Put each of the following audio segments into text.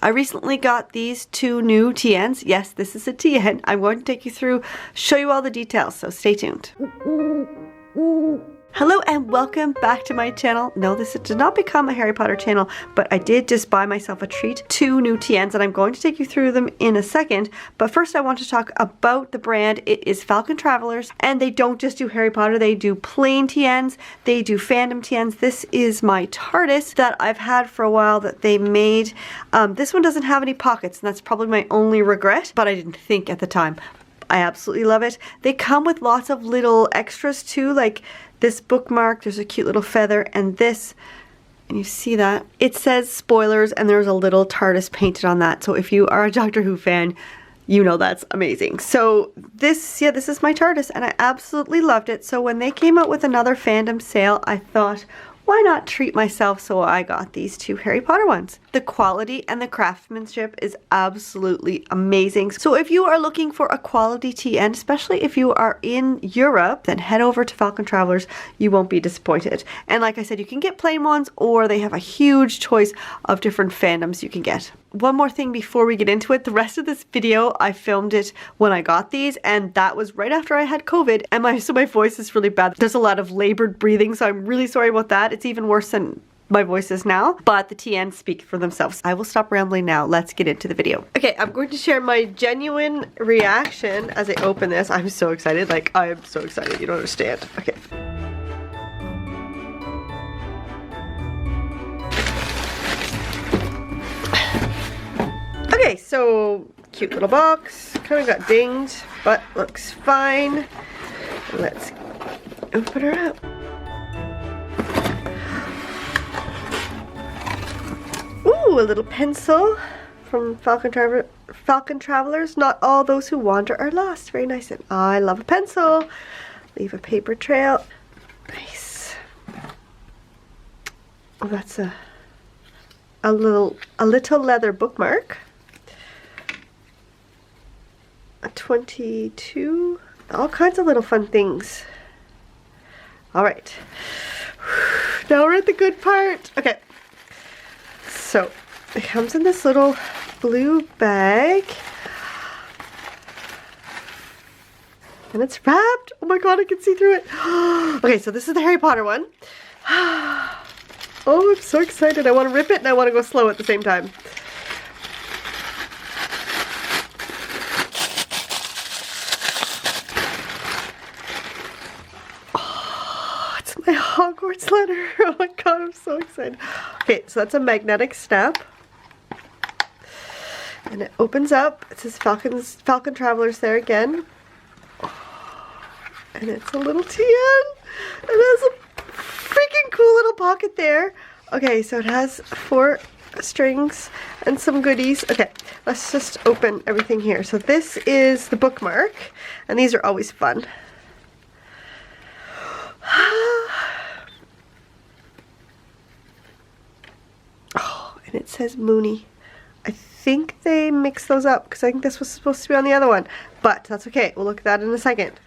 I recently got these 2 new TNs. Yes, this is a TN. I'm going to take you through, show you all the details, so stay tuned. Hello and welcome back to my channel. No, this did not become a Harry Potter channel, but I did just buy myself a treat. 2 new TNs, and I'm going to take you through them in a second. But first I want to talk about the brand. It is Falcon Travelers, and they don't just do Harry Potter, they do plain TNs, they do fandom TNs. This is my Tardis that I've had for a while that they made. This one doesn't have any pockets, and that's probably my only regret, but I didn't think at the time. I absolutely love it. They come with lots of little extras too, like this bookmark, there's a cute little feather, and this, and you see that, it says spoilers, and there's a little TARDIS painted on that. So if you are a Doctor Who fan, you know that's amazing. So this is my TARDIS, and I absolutely loved it. So when they came out with another fandom sale, I thought, why not treat myself? So I got these 2 Harry Potter ones. The quality and the craftsmanship is absolutely amazing. So if you are looking for a quality TN, especially if you are in Europe, then head over to Falcon Travelers. You won't be disappointed. And like I said, you can get plain ones, or they have a huge choice of different fandoms you can get. One more thing before we get into it, the rest of this video I filmed it when I got these, and that was right after I had COVID, and so my voice is really bad. There's a lot of labored breathing, so I'm really sorry about that. It's even worse than my voice is now, but the TNs speak for themselves. I will stop rambling now. Let's get into the video. Okay, I'm going to share my genuine reaction as I open this. I'm so excited. Like, I'm so excited. You don't understand. Okay. Okay, so cute little box. Kind of got dinged, but looks fine. Let's open her up. Ooh, a little pencil from Falcon Travelers. Not all those who wander are lost. Very nice. And I love a pencil. Leave a paper trail. Nice. Oh, that's a little leather bookmark. A 22. All kinds of little fun things. All right. Now we're at the good part. Okay. So it comes in this little blue bag. And it's wrapped. Oh my god, I can see through it. Okay, so this is the Harry Potter one. Oh, I'm so excited. I want to rip it and I want to go slow at the same time. My Hogwarts letter. Oh my god, I'm so excited. Okay, so that's a magnetic snap. And it opens up. It says Falcon Travelers there again. And it's a little TN. It has a freaking cool little pocket there. Okay, so it has 4 strings and some goodies. Okay, let's just open everything here. So this is the bookmark, and these are always fun. Oh, and it says Mooney. I think they mixed those up because I think this was supposed to be on the other one, but that's okay. We'll look at that in a second.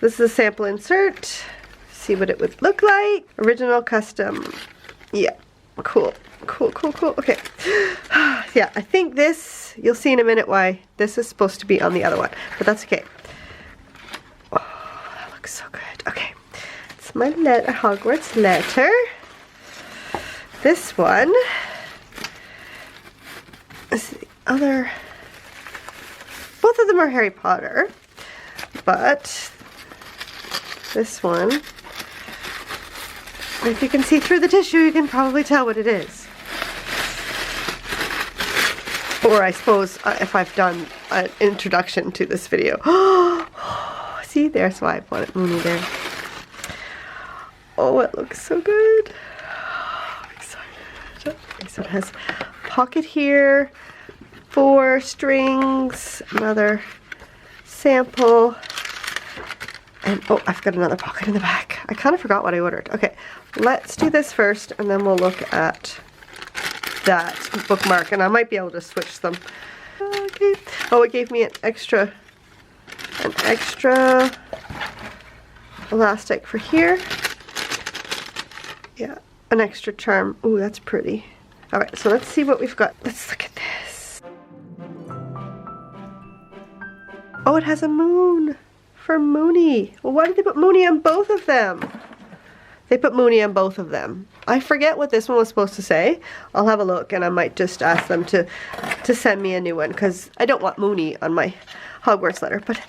This is a sample insert. See what it would look like. Original, custom. Yeah, cool. Cool. Okay. Yeah, I think this, you'll see in a minute why this is supposed to be on the other one, but that's okay. Oh, that looks so good. Okay. It's my Hogwarts letter. This one is the other. Both of them are Harry Potter, but this one, if you can see through the tissue, you can probably tell what it is. Or I suppose if I've done an introduction to this video. See, there's why I wanted Mooney there. Oh, it looks so good. I'm excited. Okay, so it has a pocket here, 4 strings, another sample, and oh, I've got another pocket in the back. I kind of forgot what I ordered. Okay, let's do this first, and then we'll look at that bookmark, and I might be able to switch them. Okay. Oh, it gave me an extra elastic for here. Yeah, an extra charm. Ooh, that's pretty. Alright, so let's see what we've got. Let's look at this. Oh, it has a moon for Mooney. Well, why did they put Mooney on both of them? They put Mooney on both of them. I forget what this one was supposed to say. I'll have a look and I might just ask them to send me a new one because I don't want Mooney on my Hogwarts letter. But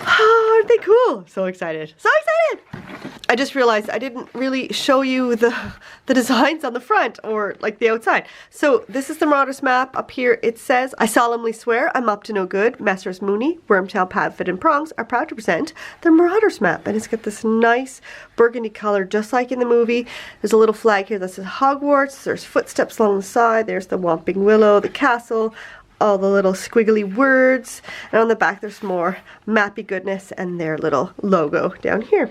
oh, aren't they cool? So excited. So excited! I just realized I didn't really show you the designs on the front or like the outside. So this is the Marauders map. Up here it says, I solemnly swear I'm up to no good. Messrs. Mooney, Wormtail, Padfoot, and Prongs are proud to present the Marauders map. And it's got this nice burgundy color just like in the movie. There's a little flag here that says Hogwarts. There's footsteps along the side. There's the Whomping Willow, the castle, all the little squiggly words. And on the back there's more mappy goodness and their little logo down here.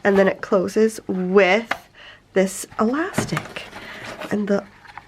And then it closes with this elastic. And the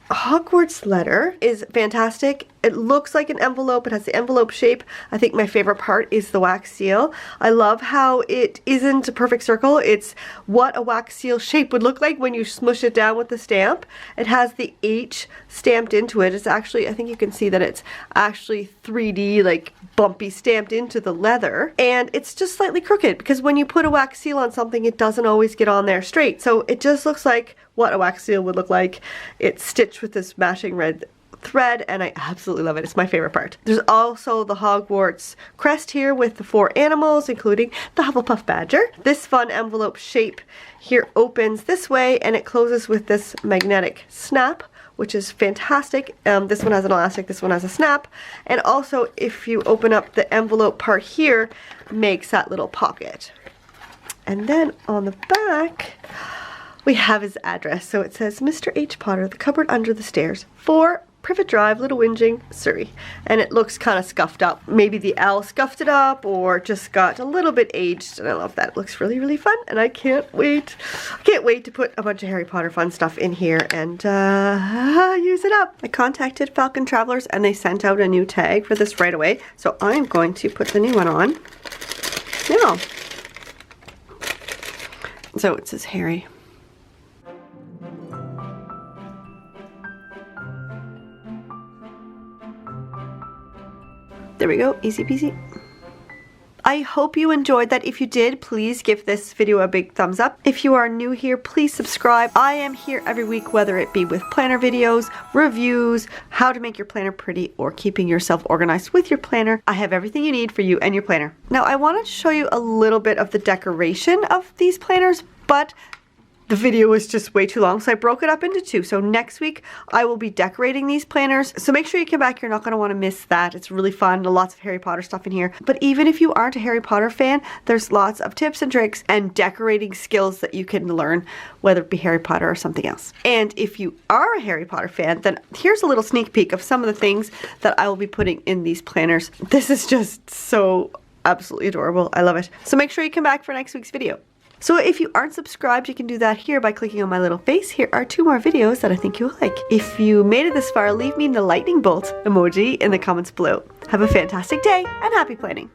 Hogwarts letter is fantastic. It looks like an envelope. It has the envelope shape. I think my favorite part is the wax seal. I love how it isn't a perfect circle. It's what a wax seal shape would look like when you smush it down with the stamp. It has the H stamped into it. It's actually, I think you can see that it's actually 3D, like bumpy stamped into the leather. And it's just slightly crooked because when you put a wax seal on something, it doesn't always get on there straight. So it just looks like what a wax seal would look like. It's stitched with this matching red thread and I absolutely love it. It's my favorite part. There's also the Hogwarts crest here with the 4 animals, including the Hufflepuff Badger. This fun envelope shape here opens this way and it closes with this magnetic snap, which is fantastic. This one has an elastic, this one has a snap. And also if you open up the envelope part here, makes that little pocket. And then on the back, we have his address. So it says, Mr. H. Potter, the cupboard under the stairs, 4 Privet Drive, Little Whinging, Surrey. And it looks kind of scuffed up. Maybe the L scuffed it up or just got a little bit aged. And I love that. It looks really, really fun. And I can't wait. I can't wait to put a bunch of Harry Potter fun stuff in here and use it up. I contacted Falcon Travelers and they sent out a new tag for this right away. So I'm going to put the new one on now. So it says Harry. There we go, easy peasy. I hope you enjoyed that. If you did, please give this video a big thumbs up. If you are new here, please subscribe. I am here every week, whether it be with planner videos, reviews, how to make your planner pretty, or keeping yourself organized with your planner. I have everything you need for you and your planner. Now, I wanted to show you a little bit of the decoration of these planners, but the video was just way too long, so I broke it up into 2. So next week, I will be decorating these planners. So make sure you come back. You're not going to want to miss that. It's really fun. Lots of Harry Potter stuff in here. But even if you aren't a Harry Potter fan, there's lots of tips and tricks and decorating skills that you can learn, whether it be Harry Potter or something else. And if you are a Harry Potter fan, then here's a little sneak peek of some of the things that I will be putting in these planners. This is just so absolutely adorable. I love it. So make sure you come back for next week's video. So if you aren't subscribed, you can do that here by clicking on my little face. Here are 2 more videos that I think you'll like. If you made it this far, leave me the lightning bolt emoji in the comments below. Have a fantastic day and happy planning!